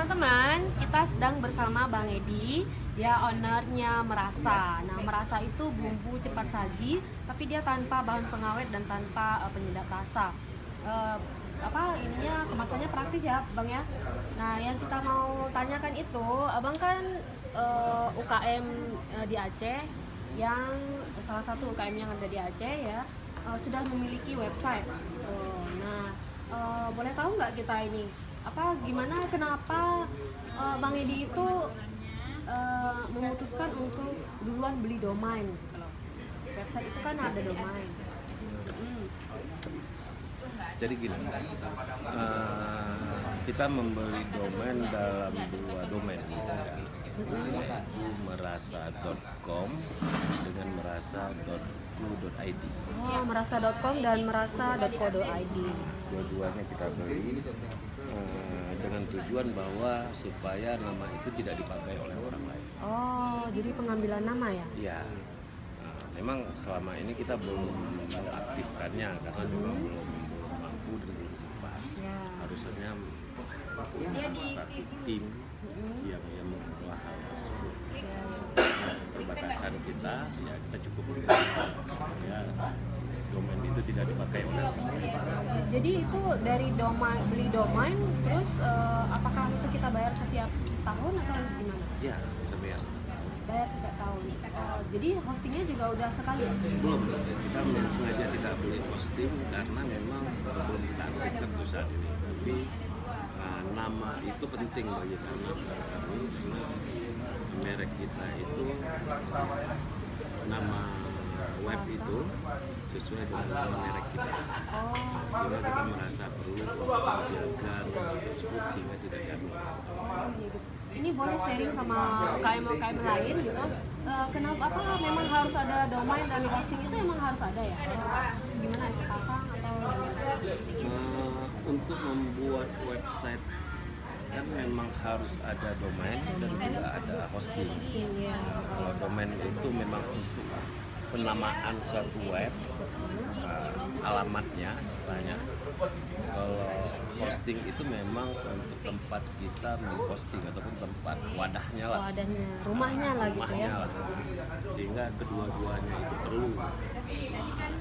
teman-teman, kita sedang bersama Bang Edi, dia ownernya Merasa. Nah, Merasa itu bumbu cepat saji, tapi dia tanpa bahan pengawet dan tanpa penyedap rasa. Ininya kemasannya praktis ya, Bang ya. Nah, yang kita mau tanyakan itu, Abang kan UKM di Aceh, yang salah satu UKM yang ada di Aceh ya, sudah memiliki website. Nah, boleh tahu nggak kita ini? Gimana kenapa Bang Edi itu memutuskan untuk duluan beli domain gitu loh. Website itu kan ada domain. Jadi gini, kita membeli domain dalam dua domain, merasa.com dengan merasa.co.id. Merasa.com dan merasa.co.id. Dua-duanya kita beli dengan tujuan bahwa supaya nama itu tidak dipakai oleh orang lain. Jadi pengambilan nama ya? Iya. Memang selama ini kita belum mengaktifkannya karena juga belum mampu dan belum sempat. Ya. Harusnya satu tim yang mengelola hal tersebut. Keterbatasan kita, ya kita cukup supaya domain itu tidak dipakai oleh orang lain. Jadi itu dari beli domain, terus apakah itu kita bayar setiap tahun atau gimana? Ya, kita bayar setiap tahun. Bayar setiap tahun. Jadi hostingnya juga udah sekali ya? Belum, kita sengaja tidak beli hosting karena memang belum kita aktifkan untuk saat ini. Tapi nama itu penting bagi kami karena merek kita itu, nama web itu sesuai dengan nama merek kita, sehingga kita merasa perlu menjaga nama tersebut sehingga tidak diadu. Ini boleh sharing sama UKM-UKM lain gitu. Kenapa memang harus ada domain dan hosting itu emang harus ada ya? Gimana sih, pasang atau untuk membuat website kan memang harus ada domain dan juga ada hosting. Kalau domain itu memang untuk penamaan suatu web, alamatnya istilahnya. Kalau hosting itu memang untuk tempat kita memposting ataupun tempat wadahnya lah. Rumahnya lah gitu ya. Sehingga kedua-duanya itu perlu.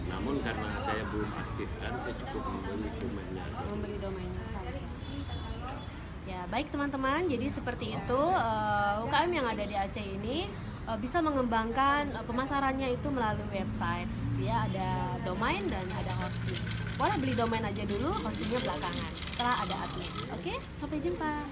Namun karena saya belum aktifkan, saya cukup membeli domainnya. Ya, baik teman-teman, jadi seperti itu UKM yang ada di Aceh ini bisa mengembangkan pemasarannya itu melalui website. Dia ada domain dan ada hosting. Boleh beli domain aja dulu, hostingnya belakangan setelah ada admin. Oke, sampai jumpa.